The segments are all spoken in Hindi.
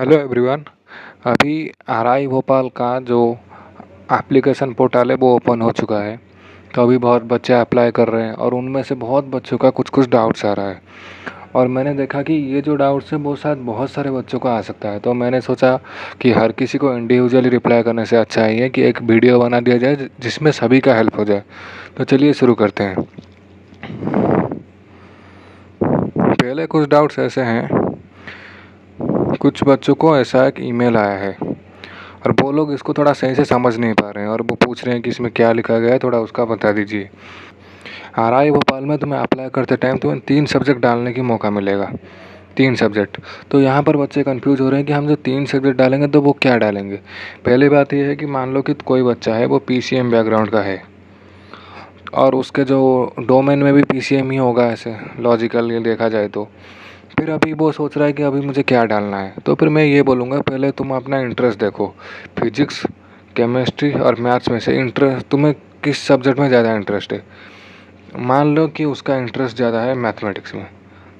Hello everyone. अभी आरआई भोपाल का जो एप्लीकेशन पोर्टल है वो ओपन हो चुका है। तो अभी बहुत बच्चे अप्लाई कर रहे हैं और उनमें से बहुत बच्चों का कुछ कुछ डाउट्स आ रहा है। और मैंने देखा कि ये जो डाउट्स है वो शायद बहुत सारे बच्चों को आ सकता है। तो मैंने सोचा कि हर किसी को इंडिविजुअली रिप्लाई करने से अच्छा है कि एक वीडियो बना दिया जाए जिसमें सभी का हेल्प हो जाए। तो चलिए शुरू करते हैं। पहले कुछ डाउट्स ऐसे हैं। कुछ बच्चों को ऐसा एक ईमेल आया है और वो लोग इसको थोड़ा सही से समझ नहीं पा रहे हैं और वो पूछ रहे हैं कि इसमें क्या लिखा गया है, थोड़ा उसका बता दीजिए। आरआई भोपाल में तुम्हें अप्लाई करते टाइम तुम्हें 3 सब्जेक्ट डालने की मौका मिलेगा। 3 सब्जेक्ट। तो यहाँ पर बच्चे कंफ्यूज हो रहे हैं कि हम जो 3 सब्जेक्ट डालेंगे तो वो क्या डालेंगे। पहली बात ये है कि मान लो कि कोई बच्चा है वो पीसीएम बैकग्राउंड का है और उसके जो डोमेन में भी पीसीएम ही होगा, ऐसे लॉजिकल देखा जाए तो। फिर अभी वो सोच रहा है कि अभी मुझे क्या डालना है। तो फिर मैं ये बोलूँगा पहले तुम अपना इंटरेस्ट देखो। फिजिक्स, केमिस्ट्री और मैथ्स में से इंटरेस्ट तुम्हें किस सब्जेक्ट में ज़्यादा इंटरेस्ट है। मान लो कि उसका इंटरेस्ट ज़्यादा है मैथमेटिक्स में,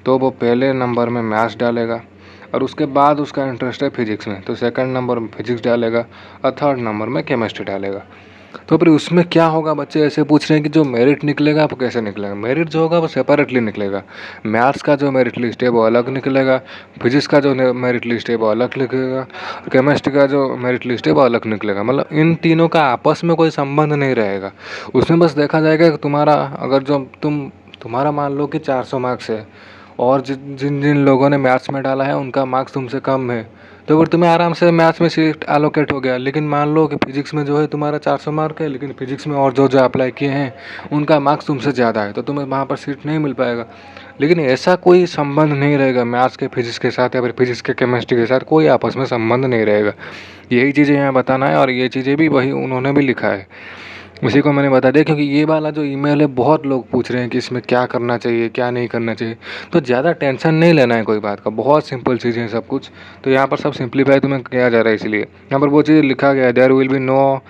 तो वो पहले नंबर में मैथ्स डालेगा और उसके बाद उसका इंटरेस्ट है फिजिक्स में, तो सेकंड नंबर में फिजिक्स डालेगा और थर्ड नंबर में केमिस्ट्री डालेगा। तो फिर उसमें क्या होगा, बच्चे ऐसे पूछ रहे हैं कि जो मेरिट निकलेगा वो कैसे निकलेगा। मेरिट जो होगा वो सेपरेटली निकलेगा। मैथ्स का जो मेरिट लिस्ट है वो अलग निकलेगा, फिजिक्स का जो मेरिट लिस्ट है वो अलग निकलेगा, केमिस्ट्री का जो मेरिट लिस्ट है वो अलग निकलेगा। मतलब इन तीनों का आपस में कोई संबंध नहीं रहेगा। उसमें बस देखा जाएगा कि तुम्हारा अगर जो तुम्हारा मान लो कि 400 मार्क्स है और जिन जिन लोगों ने मैथ्स में डाला है उनका मार्क्स तुमसे कम है, तो फिर तुम्हें आराम से मैथ्स में सीट एलोकेट हो गया। लेकिन मान लो कि फिजिक्स में जो है तुम्हारा 400 मार्क है, लेकिन फिजिक्स में और जो जो अप्लाई किए हैं उनका मार्क्स तुमसे ज़्यादा है, तो तुम्हें वहाँ पर सीट नहीं मिल पाएगा। लेकिन ऐसा कोई संबंध नहीं रहेगा मैथ्स के फिजिक्स के साथ या फिर फिजिक्स के केमिस्ट्री के साथ, कोई आपस में संबंध नहीं रहेगा। यही चीज़ें यहाँ बताना है और ये चीज़ें भी वही उन्होंने भी लिखा है, उसी को मैंने बता दिया। क्योंकि ये वाला जो ईमेल है बहुत लोग पूछ रहे हैं कि इसमें क्या करना चाहिए क्या नहीं करना चाहिए। तो ज़्यादा टेंशन नहीं लेना है कोई बात का, बहुत सिंपल चीज़ें हैं सब कुछ। तो यहाँ पर सब सिंप्लीफाई तुम्हें किया जा रहा है, इसलिए यहाँ पर वो चीज़ लिखा गया है, there will be no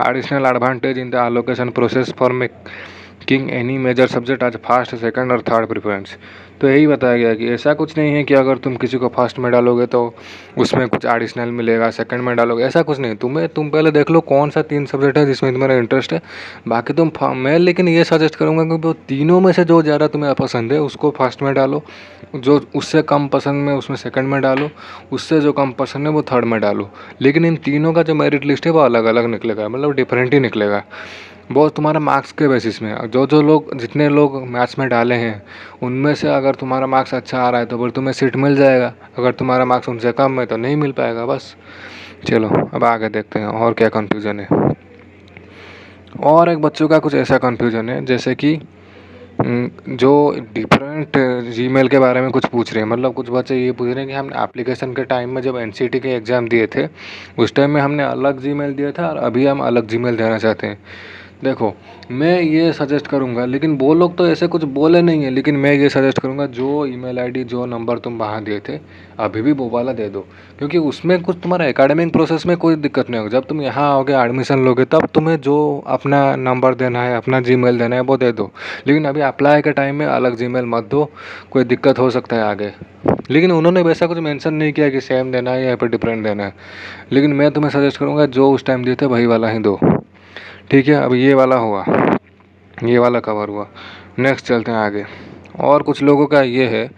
additional advantage in the allocation process for making any major subject as first, second और थर्ड प्रेफरेंस। तो यही बताया गया कि ऐसा कुछ नहीं है कि अगर तुम किसी को फर्स्ट में डालोगे तो उसमें कुछ एडिशनल मिलेगा, सेकंड में डालोगे, ऐसा कुछ नहीं। तुम पहले देख लो कौन सा 3 सब्जेक्ट है जिसमें तुम्हारा इंटरेस्ट है, बाकी मैं लेकिन ये सजेस्ट करूँगा कि वो तीनों में से जो ज़्यादा तुम्हें पसंद है उसको फर्स्ट में डालो, जो उससे कम पसंद में उसमें सेकंड में डालो, उससे जो कम पसंद है वो थर्ड में डालो। लेकिन इन तीनों का जो मेरिट लिस्ट है वो अलग अलग निकलेगा, मतलब डिफरेंट ही निकलेगा। वो तुम्हारा मार्क्स के बेसिस में, जो लोग जितने लोग मैथ्स में डाले हैं उनमें से अगर तुम्हारा मार्क्स अच्छा आ रहा है तो फिर तुम्हें सीट मिल जाएगा, अगर तुम्हारा मार्क्स उनसे कम है तो नहीं मिल पाएगा। बस चलो अब आगे देखते हैं और क्या कन्फ्यूज़न है। और एक बच्चों का कुछ ऐसा कन्फ्यूज़न है जैसे कि जो डिफरेंट जीमेल के बारे में कुछ पूछ रहे हैं। मतलब कुछ बच्चे ये पूछ रहे हैं कि हम एप्लीकेशन के टाइम में जब एनसीटी के एग्ज़ाम दिए थे उस टाइम में हमने अलग जीमेल दिया था और अभी हम अलग जीमेल देना चाहते हैं। देखो मैं ये सजेस्ट करूँगा, लेकिन वो लोग तो ऐसे कुछ बोले नहीं है, लेकिन मैं ये सजेस्ट करूँगा जो ईमेल आईडी जो नंबर तुम वहाँ दिए थे अभी भी वो वाला दे दो। क्योंकि उसमें कुछ तुम्हारा एकेडमिक प्रोसेस में कोई दिक्कत नहीं होगी। जब तुम यहाँ आओगे एडमिशन लोगे तब तुम्हें जो अपना नंबर देना है, अपना जीमेल देना है वो दे दो। लेकिन अभी अप्लाई के टाइम में अलग जीमेल मत दो, कोई दिक्कत हो सकता है आगे। लेकिन उन्होंने वैसा कुछ मेंशन नहीं किया कि सेम देना है या फिर डिफरेंट देना है। लेकिन मैं तुम्हें सजेस्ट करूँगा जो उस टाइम दिए थे वही वाला ही दो, ठीक है। अब ये वाला हुआ, ये वाला कवर हुआ। नेक्स्ट चलते हैं आगे। और कुछ लोगों का ये है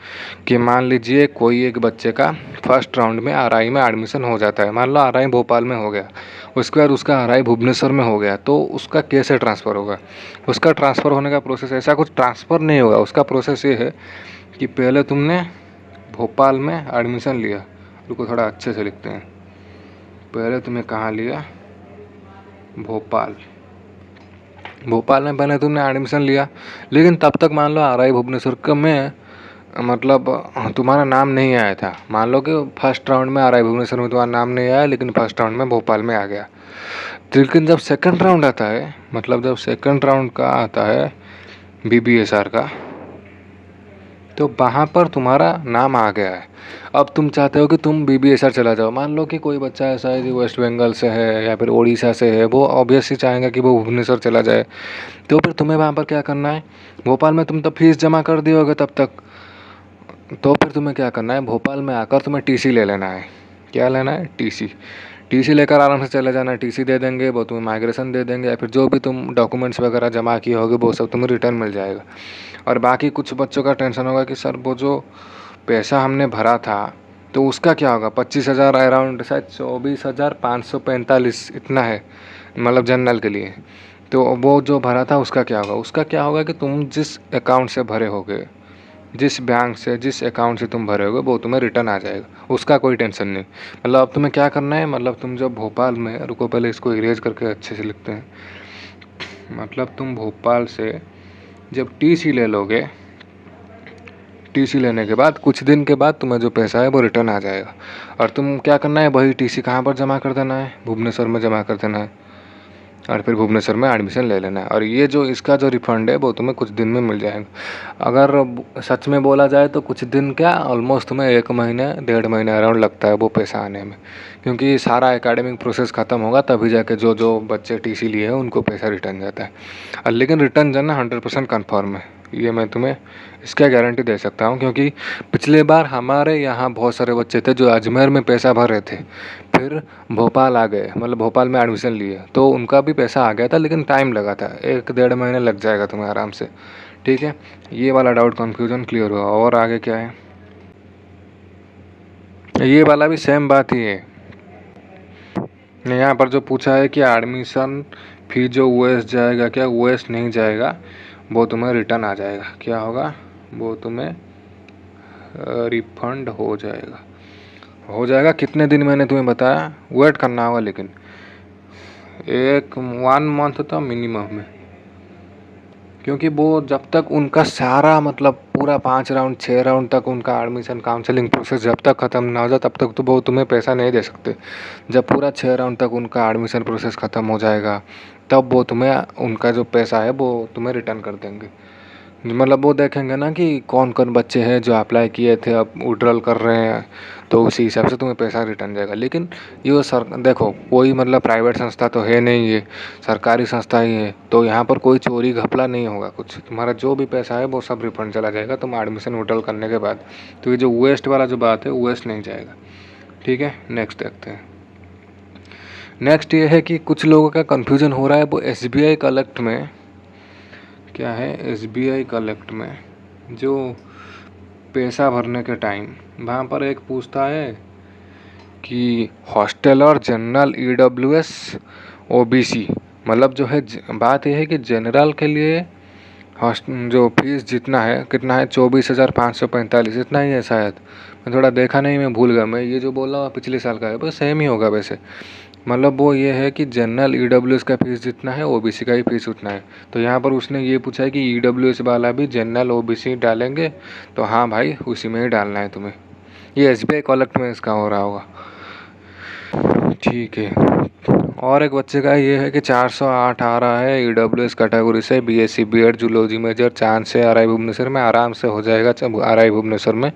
कि मान लीजिए कोई एक बच्चे का फर्स्ट राउंड में आरआई में एडमिशन हो जाता है, मान लो आरआई भोपाल में हो गया, उसके बाद उसका आरआई भुवनेश्वर में हो गया, तो उसका कैसे ट्रांसफ़र होगा। उसका ट्रांसफ़र होने का प्रोसेस, ऐसा कुछ ट्रांसफ़र नहीं होगा। उसका प्रोसेस ये है कि पहले तुमने भोपाल में एडमिशन लिया, रुको थोड़ा अच्छे से लिखते हैं। पहले तुमने कहाँ लिया, भोपाल में पहले तुमने एडमिशन लिया। लेकिन तब तक मान लो आरआई भुवनेश्वर का में मतलब तुम्हारा नाम नहीं आया था। मान लो कि फर्स्ट राउंड में आरआई भुवनेश्वर में तुम्हारा नाम नहीं आया, लेकिन फर्स्ट राउंड में भोपाल में आ गया। लेकिन जब सेकंड राउंड आता है, मतलब जब सेकंड राउंड का आता है बीबीएसआर का, तो वहाँ पर तुम्हारा नाम आ गया है। अब तुम चाहते हो कि तुम बीबीएसआर चला जाओ। मान लो कि कोई बच्चा ऐसा है जो वेस्ट बंगाल से है या फिर उड़ीसा से है, वो ऑब्वियसली चाहेगा कि वो भुवनेश्वर चला जाए। तो फिर तुम्हें वहाँ पर क्या करना है, भोपाल में तुम तो फीस जमा कर दिए होगे तब तक, तो फिर तुम्हें क्या करना है, भोपाल में आकर तुम्हें टीसी ले लेना है। क्या लेना है, टीसी। टीसी लेकर आराम से चले जाना, टीसी दे देंगे, वो तुम्हें माइग्रेशन दे देंगे, या फिर जो भी तुम डॉक्यूमेंट्स वगैरह जमा किए होगे वो सब तुम्हें रिटर्न मिल जाएगा। और बाकी कुछ बच्चों का टेंशन होगा कि सर वो जो पैसा हमने भरा था तो उसका क्या होगा। 25,000 अराउंड शायद 24,545 इतना है, मतलब जनरल के लिए। तो वो जो भरा था उसका क्या होगा। उसका क्या होगा कि तुम जिस अकाउंट से भरे होगे, जिस बैंक से, जिस अकाउंट से तुम भरे होगे वो तुम्हें रिटर्न आ जाएगा, उसका कोई टेंशन नहीं। मतलब अब तुम्हें क्या करना है, मतलब तुम जब भोपाल में, रुको पहले इसको इरेज करके अच्छे से लिखते हैं। मतलब तुम भोपाल से जब टीसी ले लोगे, टीसी लेने के बाद कुछ दिन के बाद तुम्हें जो पैसा है वो रिटर्न आ जाएगा। और तुम क्या करना है, वही टीसी कहाँ पर जमा कर देना है, भुवनेश्वर में जमा कर देना है, और फिर भुवनेश्वर में एडमिशन ले लेना है। और ये जो इसका जो रिफ़ंड है वो तुम्हें कुछ दिन में मिल जाएगा। अगर सच में बोला जाए तो कुछ दिन क्या, ऑलमोस्ट तुम्हें 1 महीने 1.5 महीने अराउंड लगता है वो पैसा आने में, क्योंकि सारा एकेडमिक प्रोसेस ख़त्म होगा तभी जाके जो जो बच्चे टीसी लिए हैं उनको पैसा रिटर्न जाता है। और लेकिन रिटर्न जाना 100% कन्फर्म है, ये मैं तुम्हें इसका गारंटी दे सकता हूँ। क्योंकि पिछले बार हमारे यहाँ बहुत सारे बच्चे थे जो अजमेर में पैसा भर रहे थे, फिर भोपाल आ गए, मतलब भोपाल में एडमिशन लिए, तो उनका भी पैसा आ गया था, लेकिन टाइम लगा था, 1-1.5 महीने लग जाएगा तुम्हें आराम से। ठीक है, ये वाला डाउट कन्फ्यूजन क्लियर हुआ। और आगे क्या है, ये वाला भी सेम बात ही है। यहाँ पर जो पूछा है कि एडमिशन फी जो यूएस जाएगा क्या, यूएस नहीं जाएगा, वो तुम्हें रिटर्न आ जाएगा। क्या होगा, वो तुम्हें रिफंड हो जाएगा। कितने दिन मैंने तुम्हें बताया, वेट करना होगा, लेकिन 1 मंथ तो मिनिमम है। क्योंकि वो जब तक उनका सारा मतलब पूरा 5 राउंड 6 राउंड तक उनका एडमिशन काउंसलिंग प्रोसेस जब तक ख़त्म ना हो जाए तब तक तो वो तुम्हें पैसा नहीं दे सकते। जब पूरा 6 राउंड तक उनका एडमिशन प्रोसेस ख़त्म हो जाएगा तब वो तुम्हें उनका जो पैसा है वो तुम्हें रिटर्न कर देंगे। मतलब वो देखेंगे ना कि कौन कौन बच्चे हैं जो अप्लाई किए थे अब विड्रॉल कर रहे हैं, तो उसी हिसाब से तुम्हें पैसा रिटर्न जाएगा। लेकिन ये सर देखो, कोई मतलब प्राइवेट संस्था तो है नहीं, ये सरकारी संस्था ही है, तो यहाँ पर कोई चोरी घपला नहीं होगा कुछ। तुम्हारा जो भी पैसा है वो सब रिफंड चला जाएगा तुम एडमिशन विड्रॉल करने के बाद। तो ये जो वेस्ट वाला जो बात है, वेस्ट नहीं जाएगा। ठीक है, नेक्स्ट देखते हैं। नेक्स्ट ये है कि कुछ लोगों का कन्फ्यूजन हो रहा है, वो SBI कलेक्ट में क्या है, SBI कलेक्ट में जो पैसा भरने के टाइम वहाँ पर एक पूछता है कि हॉस्टल और जनरल EWS OBC, मतलब जो है बात यह है कि जनरल के लिए जो फीस जितना है, कितना है, 24,545 इतना ही है शायद। मैं थोड़ा देखा नहीं, मैं भूल गया। मैं ये जो बोल रहा हूँ पिछले साल का है, बस सेम ही होगा वैसे। मतलब वो ये है कि जनरल EWS का फीस जितना है OBC का ही फीस उतना है। तो यहाँ पर उसने ये पूछा है कि EWS वाला भी जनरल OBC डालेंगे, तो हाँ भाई उसी में ही डालना है तुम्हें। ये SBI कलेक्ट में इसका हो रहा होगा। ठीक है, और एक बच्चे का ये है कि 408 आ रहा है EWS कैटेगरी से, BSc B.Ed zoology major, chance से RI भुवनेश्वर में आराम से हो जाएगा। RI भुवनेश्वर में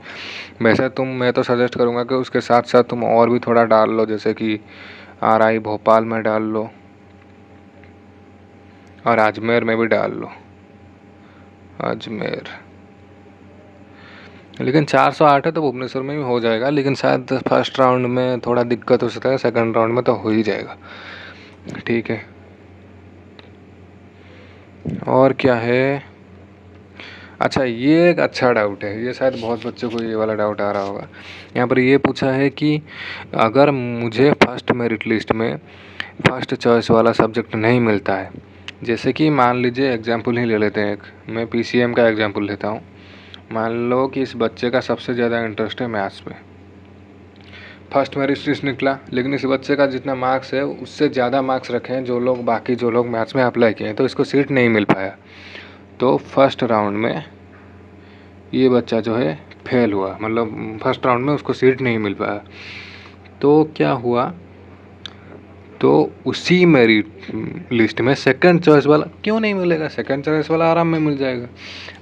वैसे मैं तो सजेस्ट करूँगा कि उसके साथ साथ तुम और भी थोड़ा डाल लो, जैसे कि RI भोपाल में डाल लो और अजमेर में भी डाल लो, अजमेर। लेकिन 408 है तो भुवनेश्वर में भी हो जाएगा, लेकिन शायद फर्स्ट राउंड में थोड़ा दिक्कत हो सकता है, सेकंड राउंड में तो हो ही जाएगा। ठीक है, और क्या है, अच्छा ये एक अच्छा डाउट है, ये शायद बहुत बच्चों को ये वाला डाउट आ रहा होगा। यहाँ पर ये पूछा है कि अगर मुझे फर्स्ट मेरिट लिस्ट में फर्स्ट चॉइस वाला सब्जेक्ट नहीं मिलता है, जैसे कि मान लीजिए एग्जाम्पल ही ले लेते हैं, एक मैं PCM का एग्जाम्पल लेता हूँ। मान लो कि इस बच्चे का सबसे ज़्यादा इंटरेस्ट है मैथ्स में, फर्स्ट मेरिट लिस्ट निकला, लेकिन इस बच्चे का जितना मार्क्स है उससे ज़्यादा मार्क्स रखे हैं जो लोग मैथ्स में अप्लाई किए हैं, तो इसको सीट नहीं मिल पाया। तो फर्स्ट राउंड में ये बच्चा जो है फेल हुआ, मतलब फर्स्ट राउंड में उसको सीट नहीं मिल पाया। तो क्या हुआ, तो उसी मेरिट लिस्ट में सेकंड चॉइस वाला क्यों नहीं मिलेगा, सेकंड चॉइस वाला आराम में मिल जाएगा।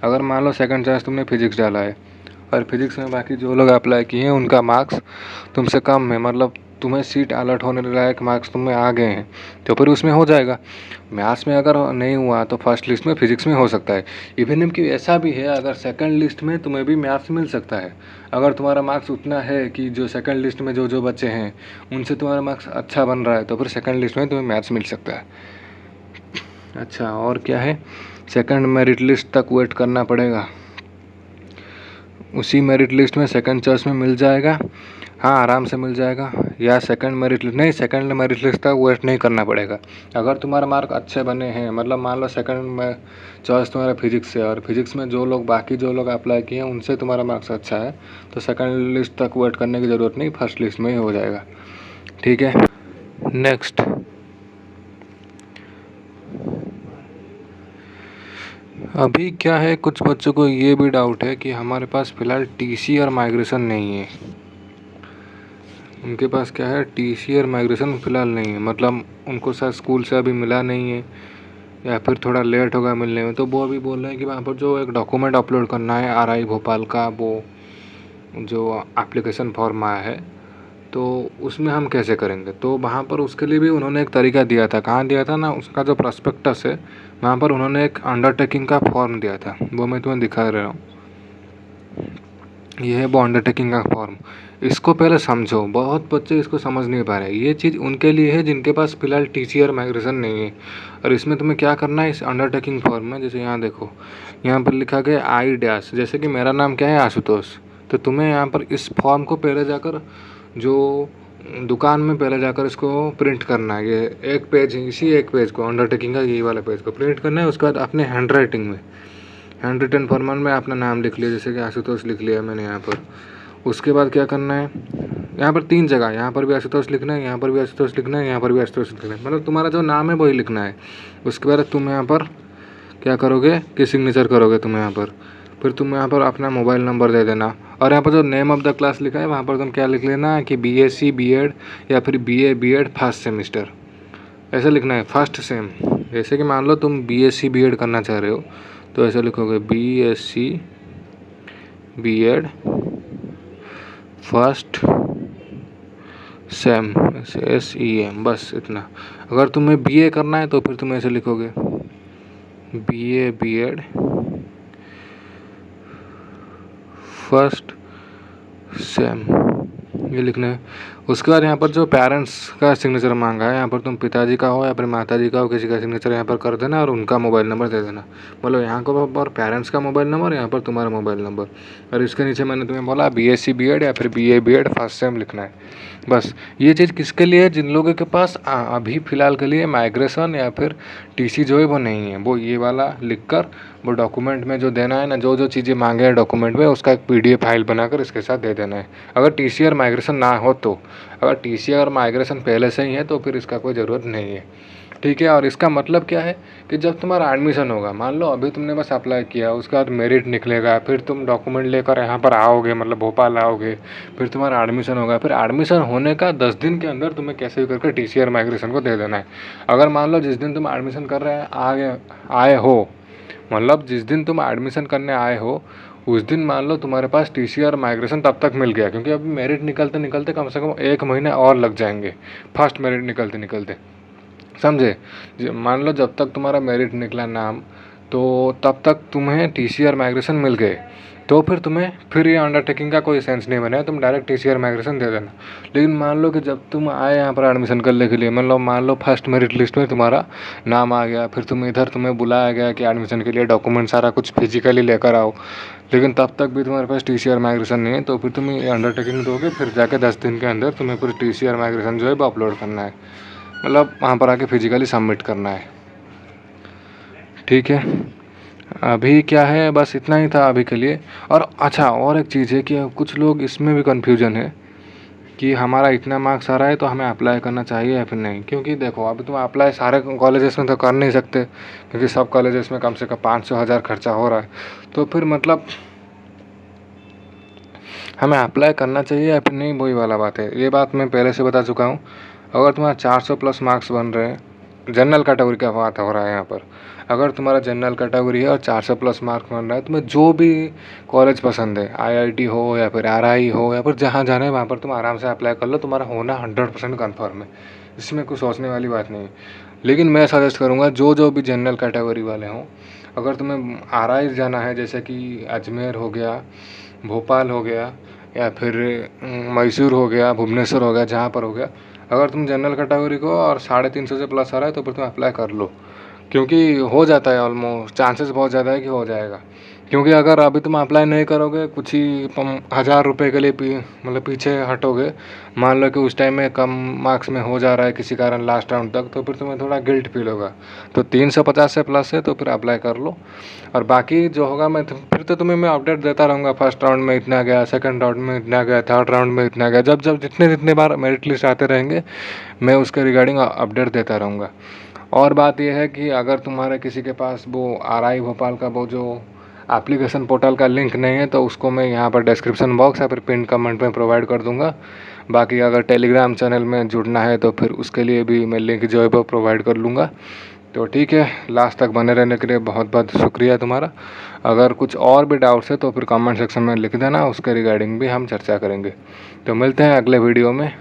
अगर मान लो सेकंड चॉइस तुमने फिजिक्स डाला है और फिजिक्स में बाकी जो लोग अप्लाई किए हैं उनका मार्क्स तुमसे कम है, मतलब तुम्हें सीट अलर्ट होने लायक मार्क्स तुम्हें आ गए हैं तो फिर उसमें हो जाएगा। मैथ्स में अगर नहीं हुआ तो फर्स्ट लिस्ट में फिजिक्स में हो सकता है। इवन कि ऐसा भी है अगर सेकंड लिस्ट में तुम्हें भी मैथ्स मिल सकता है। अगर तुम्हारा मार्क्स उतना है कि जो सेकंड लिस्ट में जो जो बच्चे हैं उनसे तुम्हारा मार्क्स अच्छा बन रहा है तो फिर सेकंड लिस्ट में तुम्हें मैथ्स मिल सकता है। अच्छा, और क्या है, सेकंड मेरिट लिस्ट तक वेट करना पड़ेगा। उसी मेरिट लिस्ट में सेकंड चॉइस में मिल जाएगा। हाँ, आराम से मिल जाएगा। या सेकंड मेरिट लिस्ट नहीं, सेकंड मेरिट लिस्ट तक वेट नहीं करना पड़ेगा। अगर तुम्हारा मार्क अच्छे बने हैं, मतलब मान लो सेकंड में चॉइस तुम्हारा फिजिक्स है और फिजिक्स में जो लोग बाकी जो लोग अप्लाई किए हैं उनसे तुम्हारा मार्क्स अच्छा है तो सेकंड लिस्ट तक वेट करने की ज़रूरत नहीं, फर्स्ट लिस्ट में ही हो जाएगा। ठीक है, नेक्स्ट। अभी क्या है, कुछ बच्चों को ये भी डाउट है कि हमारे पास फ़िलहाल टीसी और माइग्रेशन नहीं है। उनके पास क्या है, टीसी और माइग्रेशन फ़िलहाल नहीं है, मतलब उनको शायद स्कूल से अभी मिला नहीं है या फिर थोड़ा लेट होगा मिलने में। तो वो अभी बोल रहे हैं कि वहाँ पर जो एक डॉक्यूमेंट अपलोड करना है आरआई भोपाल का, वो जो एप्लीकेशन फॉर्म आया है तो उसमें हम कैसे करेंगे। तो वहाँ पर उसके लिए भी उन्होंने एक तरीका दिया था। कहाँ दिया था ना, उसका जो प्रॉस्पेक्टस है वहाँ पर उन्होंने एक अंडरटेकिंग का फॉर्म दिया था, वो मैं तुम्हें दिखा रहा हूँ। ये है वो अंडरटेकिंग का फॉर्म। इसको पहले समझो, बहुत बच्चे इसको समझ नहीं पा रहे। ये चीज़ उनके लिए है जिनके पास फ़िलहाल टीसी और माइग्रेशन नहीं है। और इसमें तुम्हें क्या करना है, इस अंडरटेकिंग फॉर्म में, जैसे यहाँ देखो, यहाँ पर लिखा गया आई डैश, जैसे कि मेरा नाम क्या है, आशुतोष। तो तुम्हें यहाँ पर इस फॉर्म को पहले जाकर जो दुकान में पहले जाकर इसको प्रिंट करना है। ये एक पेज, इसी एक पेज को, अंडरटेकिंग का ये वाला पेज को प्रिंट करना है। उसके बाद अपने हैंड राइटिंग में, हैंड रिटन फॉर्मेट में अपना नाम लिख लिया, जैसे कि आशुतोष लिख लिया मैंने यहाँ पर। उसके बाद क्या करना है, यहाँ पर 3 जगह, यहाँ पर भी आशुतोष लिखना है, यहाँ पर भी आशुतोष लिखना है, यहाँ पर भी आशुतोष लिखना है, मतलब तुम्हारा जो नाम है वही लिखना है। उसके बाद तुम यहाँ पर क्या करोगे कि सिग्नेचर करोगे तुम यहाँ पर। फिर तुम यहाँ पर अपना मोबाइल नंबर दे देना और यहाँ पर जो नेम ऑफ़ द क्लास लिखा है वहाँ पर तुम क्या लिख लेना कि बीएससी बीएड या फिर बीए बीएड फर्स्ट सेमिस्टर, ऐसा लिखना है, फर्स्ट सेम। जैसे कि मान लो तुम बीएससी बीएड करना चाह रहे हो तो ऐसा लिखोगे BSc BEd first sem, SEM, बस इतना। अगर तुम्हें बीए करना है तो फिर तुम ऐसे लिखोगे बीए बीएड फर्स्ट सेम, ये लिखना है। उसके बाद यहाँ पर जो पेरेंट्स का सिग्नेचर मांगा है, यहाँ पर तुम पिताजी का हो या फिर माताजी का हो, किसी का सिग्नेचर यहाँ पर कर देना और उनका मोबाइल नंबर दे देना। मतलब यहाँ पर पेरेंट्स का मोबाइल नंबर, यहाँ पर तुम्हारा मोबाइल नंबर, और इसके नीचे मैंने तुम्हें बोला बीएससी बीएड या फिर बीए बीएड फर्स्ट सेम लिखना है। बस ये चीज़ किसके लिए है, जिन लोगों के पास अभी फ़िलहाल के लिए माइग्रेशन या फिर टीसी जो है वो नहीं है, वो ये वाला लिखकर वो डॉक्यूमेंट में जो देना है ना, जो जो चीज़ें मांगे हैं डॉक्यूमेंट में, उसका एक PDF फाइल बनाकर इसके साथ दे देना है। अगर टीसी और माइग्रेशन ना हो तो, अगर टीसी और माइग्रेशन पहले से ही है तो फिर इसका कोई ज़रूरत नहीं है। ठीक है, और इसका मतलब क्या है कि जब तुम्हारा एडमिशन होगा, मान लो अभी तुमने बस अप्लाई किया, उसके बाद मेरिट निकलेगा, फिर तुम डॉक्यूमेंट लेकर यहाँ पर आओगे, मतलब भोपाल आओगे, फिर तुम्हारा एडमिशन होगा। फिर एडमिशन होने का 10 दिन के अंदर तुम्हें कैसे भी करके टीसी और माइग्रेशन को दे देना है। अगर मान लो जिस दिन तुम एडमिशन कर रहे हैं आए हो, मतलब जिस दिन तुम एडमिशन करने आए हो उस दिन मान लो तुम्हारे पास टीसी और माइग्रेशन तब तक मिल गया, क्योंकि अभी मेरिट निकलते निकलते कम से कम 1 महीने और लग जाएंगे, फर्स्ट मेरिट निकलते निकलते, समझे। मान लो जब तक तुम्हारा मेरिट निकला नाम, तो तब तक तुम्हें टीसी और माइग्रेशन मिल गए, तो फिर तुम्हें फिर ये अंडरटेकिंग का कोई सेंस नहीं बना, तुम डायरेक्ट टीसी और माइग्रेशन दे देना। लेकिन मान लो कि जब तुम आए यहाँ पर एडमिशन करने के लिए, मान लो फर्स्ट मेरिट लिस्ट में तुम्हारा नाम आ गया, फिर तुम्हें बुलाया गया कि एडमिशन के लिए डॉक्यूमेंट सारा कुछ फिजिकली लेकर आओ, लेकिन तब तक भी तुम्हारे पास टीसी और माइग्रेशन नहीं है, तो फिर तुम ये अंडरटेकिंग दोगे, फिर जाके 10 दिन के अंदर तुम्हें फिर टीसी और माइग्रेशन जो है वो अपलोड करना है, मतलब वहाँ पर आके फिजिकली सबमिट करना है। ठीक है, अभी क्या है, बस इतना ही था अभी के लिए। और अच्छा, और एक चीज़ है कि कुछ लोग इसमें भी कन्फ्यूजन है कि हमारा इतना मार्क्स आ रहा है तो हमें अप्लाई करना चाहिए या फिर नहीं। क्योंकि देखो, अभी तुम अप्लाई सारे कॉलेजेस में तो कर नहीं सकते, क्योंकि सब कॉलेजेस में कम से कम 500-1000 खर्चा हो रहा है। तो फिर मतलब हमें अप्लाई करना चाहिए या फिर नहीं, वही वाला बात है। ये बात मैं पहले से बता चुका हूँ। अगर तुम्हारा 400 प्लस मार्क्स बन रहे हैं जनरल कैटेगरी का बात हो रहा है यहाँ पर। अगर तुम्हारा जनरल कैटेगरी है और 400 प्लस मार्क बन रहा है, तुम्हें जो भी कॉलेज पसंद है, आईआईटी हो या फिर आरआई हो या फिर जहाँ जाना है वहाँ पर तुम आराम से अप्लाई कर लो, तुम्हारा होना 100% कन्फर्म है, इसमें कुछ सोचने वाली बात नहीं है। लेकिन मैं सजेस्ट करूँगा जो भी जनरल कैटेगरी वाले हों, अगर तुम्हें आरआई जाना है, जैसे कि अजमेर हो गया, भोपाल हो गया या फिर मैसूर हो गया, भुवनेश्वर हो गया, जहाँ पर हो गया, अगर तुम जनरल कैटेगरी को और 350 से प्लस आ रहा है तो फिर तुम अप्लाई कर लो, क्योंकि हो जाता है ऑलमोस्ट, चांसेस बहुत ज़्यादा है कि हो जाएगा। क्योंकि अगर अभी तुम अप्लाई नहीं करोगे, कुछ ही 1000 रुपये के लिए मतलब पीछे हटोगे, मान लो कि उस टाइम में कम मार्क्स में हो जा रहा है किसी कारण लास्ट राउंड तक, तो फिर तुम्हें थोड़ा गिल्ट फील होगा। तो 350 से प्लस है तो फिर अप्लाई कर लो, और बाकी जो होगा फिर तो तुम्हें मैं अपडेट देता रहूँगा। फर्स्ट राउंड में इतना गया, सेकंड राउंड में इतना गया, थर्ड राउंड में इतना गया, जब जितने बार मेरिट लिस्ट आते रहेंगे मैं उसके रिगार्डिंग अपडेट देता रहूँगा। और बात यह है कि अगर तुम्हारे किसी के पास वो आरआई भोपाल का वो जो एप्लीकेशन पोर्टल का लिंक नहीं है, तो उसको मैं यहाँ पर डिस्क्रिप्शन बॉक्स या फिर पिन कमेंट में प्रोवाइड कर दूँगा। बाकी अगर टेलीग्राम चैनल में जुड़ना है तो फिर उसके लिए भी मैं लिंक जो है वो प्रोवाइड कर लूँगा। तो ठीक है, लास्ट तक बने रहने के लिए बहुत बहुत शुक्रिया तुम्हारा। अगर कुछ और भी डाउट्स है तो फिर कमेंट सेक्शन में लिख देना, उसके रिगार्डिंग भी हम चर्चा करेंगे। तो मिलते हैं अगले वीडियो में।